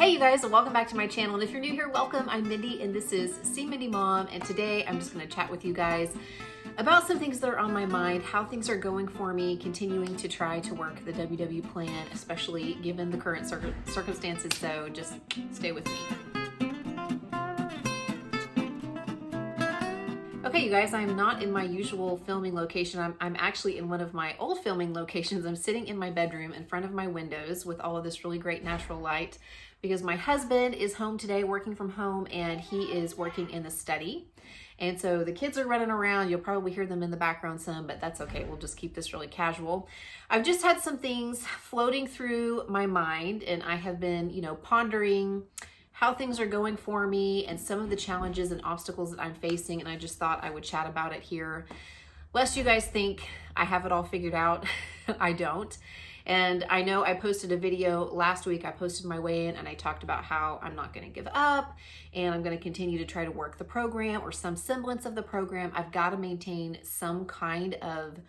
Hey you guys, and welcome back to my channel. And if you're new here, welcome. I'm Mindy and this is See Mindy Mom. And today I'm just going to chat with you guys about some things that are on my mind, how things are going for me, continuing to try to work the WW plan, especially given the current circumstances. So just stay with me. Okay, you guys, I'm not in my usual filming location. I'm actually in one of my old filming locations. I'm sitting in my bedroom in front of my windows with all of this really great natural light because my husband is home today working from home and he is working in the study. And so the kids are running around. You'll probably hear them in the background some, but that's okay. We'll just keep this really casual. I've just had some things floating through my mind and I have been, pondering how things are going for me and some of the challenges and obstacles that I'm facing. And I just thought I would chat about it here. Lest you guys think I have it all figured out. I don't. And I know I posted a video last week. I posted my weigh-in and I talked about how I'm not going to give up and I'm going to continue to try to work the program or some semblance of the program. I've got to maintain some kind of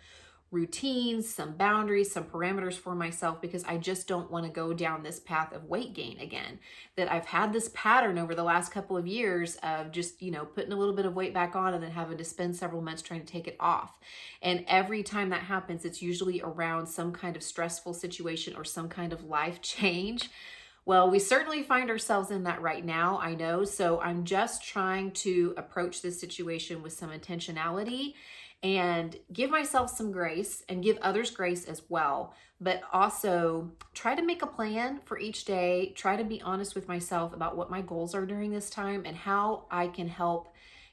routines, some boundaries, some parameters for myself because I just don't want to go down this path of weight gain again. That I've had this pattern over the last couple of years of just, putting a little bit of weight back on and then having to spend several months trying to take it off. And every time that happens, it's usually around some kind of stressful situation or some kind of life change. Well, we certainly find ourselves in that right now, I know. So I'm just trying to approach this situation with some intentionality and give myself some grace and give others grace as well, but also try to make a plan for each day, try to be honest with myself about what my goals are during this time and how I can help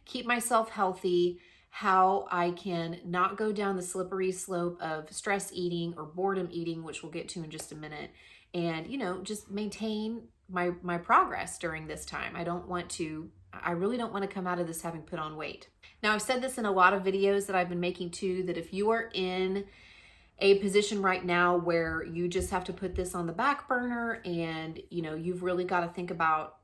keep myself healthy, how I can not go down the slippery slope of stress eating or boredom eating, which we'll get to in just a minute, and, just maintain my progress during this time. I really don't want to come out of this having put on weight. Now, I've said this in a lot of videos that I've been making too, that if you are in a position right now where you just have to put this on the back burner and, you've really got to think about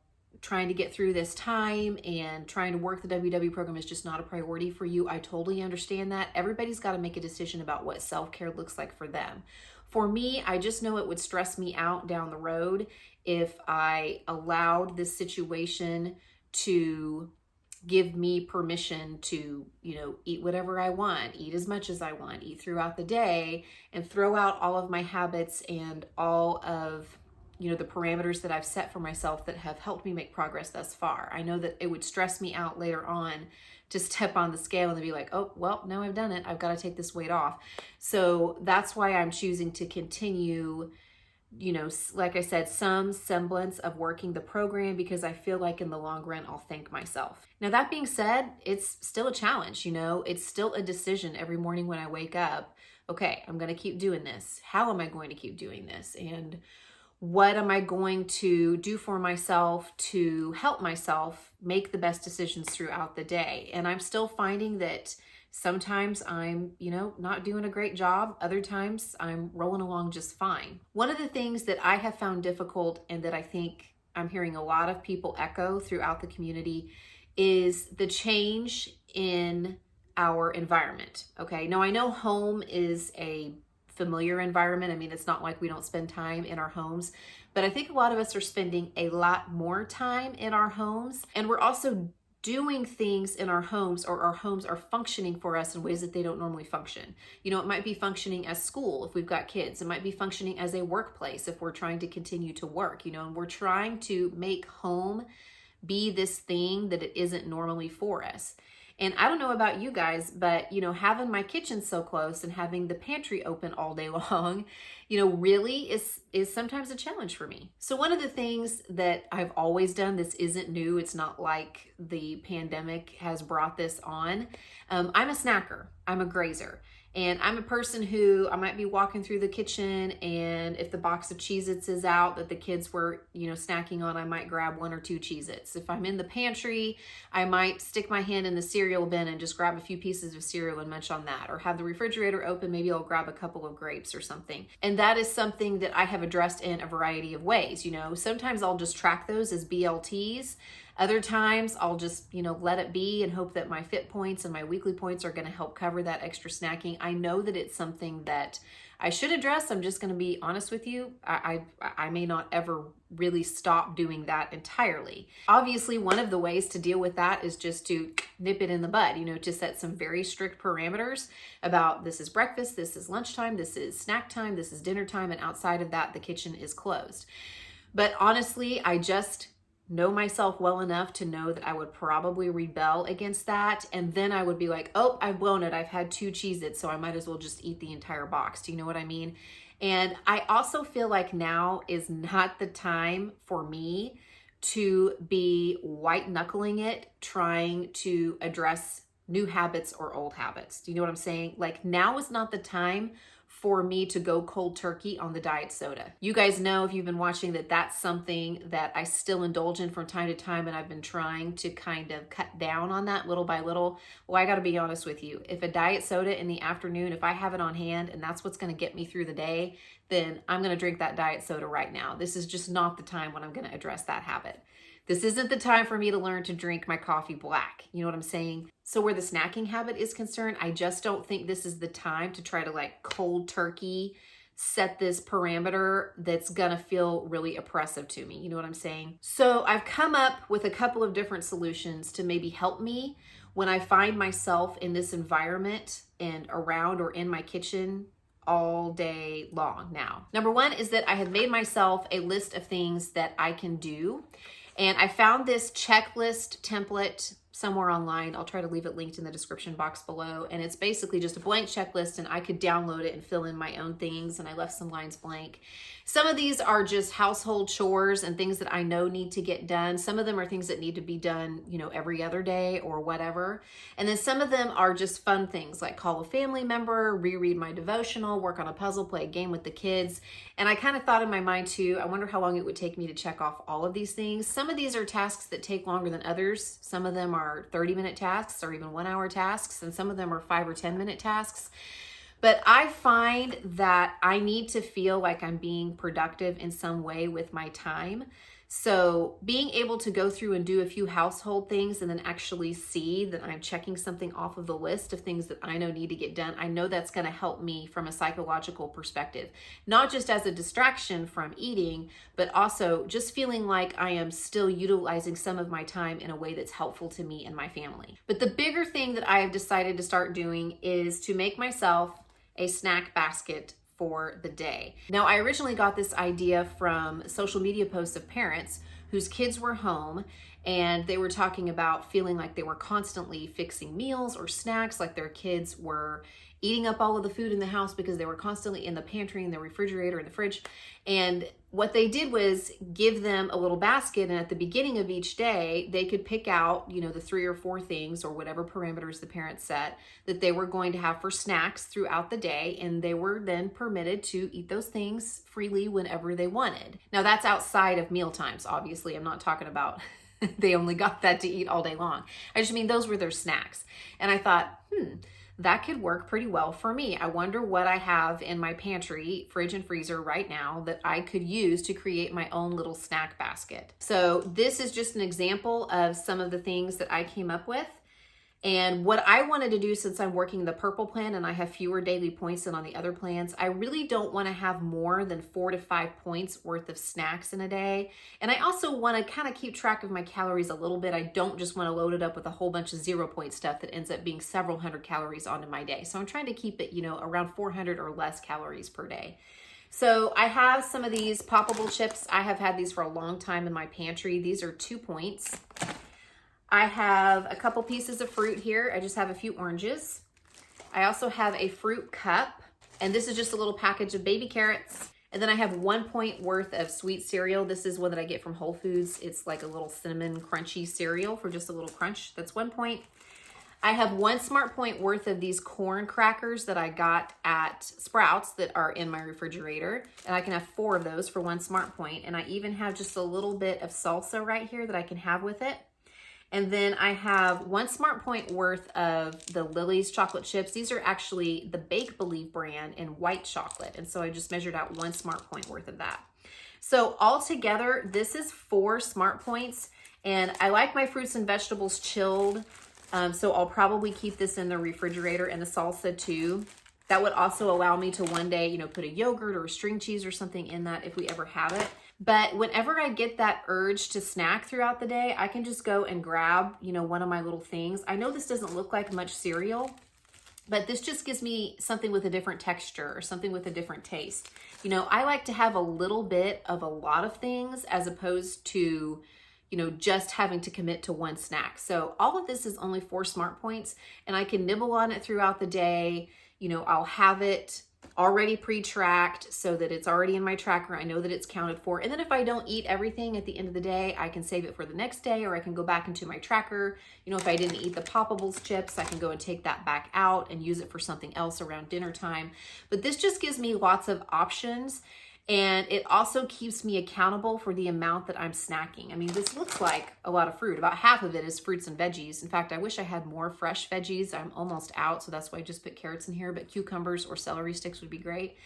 trying to get through this time and trying to work the WW program is just not a priority for you. I totally understand that. Everybody's got to make a decision about what self-care looks like for them. For me, I just know it would stress me out down the road if I allowed this situation to give me permission to, eat whatever I want, eat as much as I want, eat throughout the day, and throw out all of my habits and all of, the parameters that I've set for myself that have helped me make progress thus far. I know that it would stress me out later on to step on the scale and to be like, oh, well, now I've done it. I've got to take this weight off. So that's why I'm choosing to continue, like I said, some semblance of working the program because I feel like in the long run, I'll thank myself. Now, that being said, it's still a challenge, it's still a decision every morning when I wake up. Okay, I'm going to keep doing this. How am I going to keep doing this? And what am I going to do for myself to help myself make the best decisions throughout the day? And I'm still finding that sometimes I'm, not doing a great job. Other times I'm rolling along just fine. One of the things that I have found difficult and that I think I'm hearing a lot of people echo throughout the community is the change in our environment. Okay. Now I know home is a familiar environment. I mean, it's not like we don't spend time in our homes, but I think a lot of us are spending a lot more time in our homes, and we're also doing things in our homes, or our homes are functioning for us in ways that they don't normally function. It might be functioning as school if we've got kids. It might be functioning as a workplace if we're trying to continue to work, and we're trying to make home be this thing that it isn't normally for us. And I don't know about you guys, but, having my kitchen so close and having the pantry open all day long, really is sometimes a challenge for me. So one of the things that I've always done, this isn't new. It's not like the pandemic has brought this on. I'm a snacker. I'm a grazer. And I'm a person who I might be walking through the kitchen, and if the box of Cheez-Its is out that the kids were, snacking on, I might grab 1 or 2 Cheez-Its. If I'm in the pantry, I might stick my hand in the cereal bin and just grab a few pieces of cereal and munch on that. Or have the refrigerator open, maybe I'll grab a couple of grapes or something. And that is something that I have addressed in a variety of ways. Sometimes I'll just track those as BLTs. Other times I'll just, let it be and hope that my fit points and my weekly points are going to help cover that extra snacking. I know that it's something that I should address. I'm just going to be honest with you. I may not ever really stop doing that entirely. Obviously, one of the ways to deal with that is just to nip it in the bud, to set some very strict parameters about this is breakfast, this is lunchtime, this is snack time, this is dinner time, and outside of that, the kitchen is closed. But honestly, I just know myself well enough to know that I would probably rebel against that. And then I would be like, oh, I've blown it. I've had 2 Cheez-Its, so I might as well just eat the entire box. Do you know what I mean? And I also feel like now is not the time for me to be white knuckling it, trying to address new habits or old habits. Do you know what I'm saying? Like, now is not the time for me to go cold turkey on the diet soda. You guys know, if you've been watching, that that's something that I still indulge in from time to time, and I've been trying to kind of cut down on that little by little. Well, I gotta be honest with you. If a diet soda in the afternoon, if I have it on hand and that's what's gonna get me through the day, then I'm gonna drink that diet soda right now. This is just not the time when I'm gonna address that habit. This isn't the time for me to learn to drink my coffee black. You know what I'm saying? So where the snacking habit is concerned, I just don't think this is the time to try to like cold turkey set this parameter that's gonna feel really oppressive to me. You know what I'm saying? So I've come up with a couple of different solutions to maybe help me when I find myself in this environment and around or in my kitchen all day long now. Number one is that I have made myself a list of things that I can do. And I found this checklist template somewhere online. I'll try to leave it linked in the description box below. And it's basically just a blank checklist, and I could download it and fill in my own things. And I left some lines blank. Some of these are just household chores and things that I know need to get done. Some of them are things that need to be done, every other day or whatever. And then some of them are just fun things like call a family member, reread my devotional, work on a puzzle, play a game with the kids. And I kind of thought in my mind too, I wonder how long it would take me to check off all of these things. Some of these are tasks that take longer than others. Some of them are 30-minute tasks or even 1-hour tasks, and some of them are 5 or 10-minute tasks. But I find that I need to feel like I'm being productive in some way with my time. So being able to go through and do a few household things and then actually see that I'm checking something off of the list of things that I know need to get done, I know that's going to help me from a psychological perspective, not just as a distraction from eating, but also just feeling like I am still utilizing some of my time in a way that's helpful to me and my family. But the bigger thing that I have decided to start doing is to make myself a snack basket for the day. Now, I originally got this idea from social media posts of parents whose kids were home, and they were talking about feeling like they were constantly fixing meals or snacks, like their kids were eating up all of the food in the house because they were constantly in the pantry, in the refrigerator, in the fridge. And what they did was give them a little basket, and at the beginning of each day, they could pick out, the 3 or 4 things or whatever parameters the parents set that they were going to have for snacks throughout the day, and they were then permitted to eat those things freely whenever they wanted. Now, that's outside of meal times, obviously. I'm not talking about they only got that to eat all day long. I just mean those were their snacks. And I thought, that could work pretty well for me. I wonder what I have in my pantry, fridge and freezer right now that I could use to create my own little snack basket. So this is just an example of some of the things that I came up with. And what I wanted to do, since I'm working the purple plan and I have fewer daily points than on the other plans, I really don't want to have more than 4 to 5 points worth of snacks in a day. And I also want to kind of keep track of my calories a little bit. I don't just want to load it up with a whole bunch of 0-point stuff that ends up being several hundred calories onto my day. So I'm trying to keep it, around 400 or less calories per day. So I have some of these poppable chips. I have had these for a long time in my pantry. These are 2 points. I have a couple pieces of fruit here. I just have a few oranges. I also have a fruit cup, and this is just a little package of baby carrots. And then I have 1 point worth of sweet cereal. This is one that I get from Whole Foods. It's like a little cinnamon crunchy cereal for just a little crunch. That's 1 point. I have 1 smart point worth of these corn crackers that I got at Sprouts that are in my refrigerator. And I can have 4 of those for 1 smart point. And I even have just a little bit of salsa right here that I can have with it. And then I have 1 smart point worth of the Lily's chocolate chips. These are actually the Bake Believe brand in white chocolate. And so I just measured out 1 smart point worth of that. So altogether, this is 4 smart points. And I like my fruits and vegetables chilled. So I'll probably keep this in the refrigerator, and the salsa too. That would also allow me to one day, you know, put a yogurt or a string cheese or something in that if we ever have it. But whenever I get that urge to snack throughout the day, I can just go and grab, you know, one of my little things. I know this doesn't look like much cereal, but this just gives me something with a different texture or something with a different taste. You know, I like to have a little bit of a lot of things as opposed to, you know, just having to commit to one snack. So all of this is only 4 smart points, and I can nibble on it throughout the day. You know, I'll have it already pre-tracked so that it's already in my tracker. I know that it's counted for. And then if I don't eat everything at the end of the day, I can save it for the next day, or I can go back into my tracker. You know, if I didn't eat the Poppables chips, I can go and take that back out and use it for something else around dinner time. But this just gives me lots of options. And it also keeps me accountable for the amount that I'm snacking. I mean, this looks like a lot of fruit. About half of it is fruits and veggies. In fact, I wish I had more fresh veggies. I'm almost out, so that's why I just put carrots in here, but cucumbers or celery sticks would be great.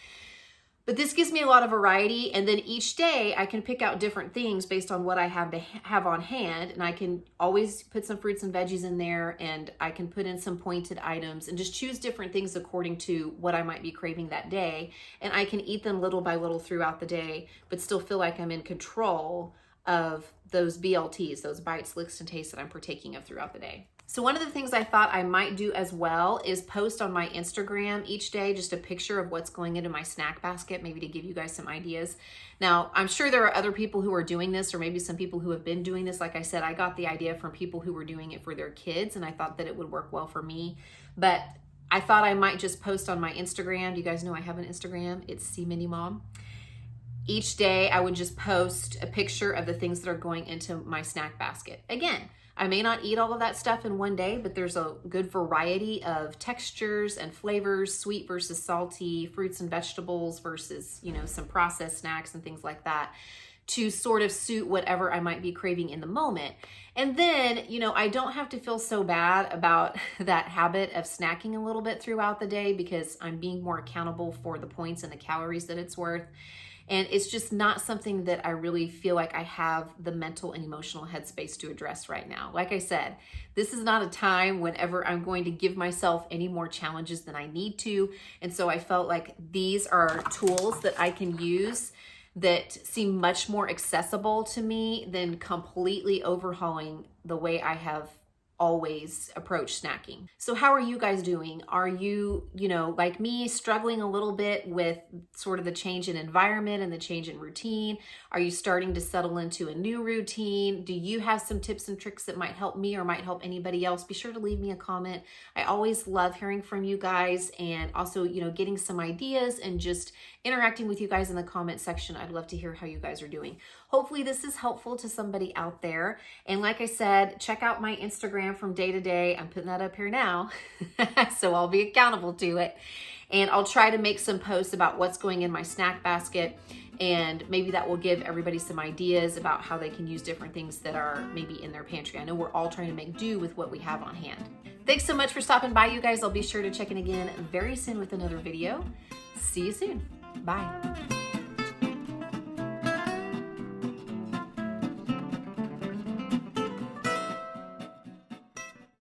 But this gives me a lot of variety, and then each day I can pick out different things based on what I have on hand, and I can always put some fruits and veggies in there, and I can put in some pointed items and just choose different things according to what I might be craving that day, and I can eat them little by little throughout the day, but still feel like I'm in control of those BLTs, those bites, licks, and tastes that I'm partaking of throughout the day. So one of the things I thought I might do as well is post on my Instagram each day just a picture of what's going into my snack basket, maybe to give you guys some ideas. Now, I'm sure there are other people who are doing this, or maybe some people who have been doing this. Like I said, I got the idea from people who were doing it for their kids, and I thought that it would work well for me. But I thought I might just post on my Instagram. Do you guys know I have an Instagram? It's CMinnieMom. Each day I would just post a picture of the things that are going into my snack basket. Again, I may not eat all of that stuff in one day, but there's a good variety of textures and flavors, sweet versus salty, fruits and vegetables versus, you know, some processed snacks and things like that, to sort of suit whatever I might be craving in the moment. And then, you know, I don't have to feel so bad about that habit of snacking a little bit throughout the day because I'm being more accountable for the points and the calories that it's worth. And it's just not something that I really feel like I have the mental and emotional headspace to address right now. Like I said, this is not a time whenever I'm going to give myself any more challenges than I need to. And so I felt like these are tools that I can use that seem much more accessible to me than completely overhauling the way I have always approach snacking. So how are you guys doing? Are you, like me, struggling a little bit with sort of the change in environment and the change in routine? Are you starting to settle into a new routine? Do you have some tips and tricks that might help me or might help anybody else? Be sure to leave me a comment. I always love hearing from you guys, and also, getting some ideas and just interacting with you guys in the comment section. I'd love to hear how you guys are doing. Hopefully this is helpful to somebody out there. And like I said, check out my Instagram from day to day. I'm putting that up here now, so I'll be accountable to it. And I'll try to make some posts about what's going in my snack basket, and maybe that will give everybody some ideas about how they can use different things that are maybe in their pantry. I know we're all trying to make do with what we have on hand. Thanks so much for stopping by, you guys. I'll be sure to check in again very soon with another video. See you soon. Bye.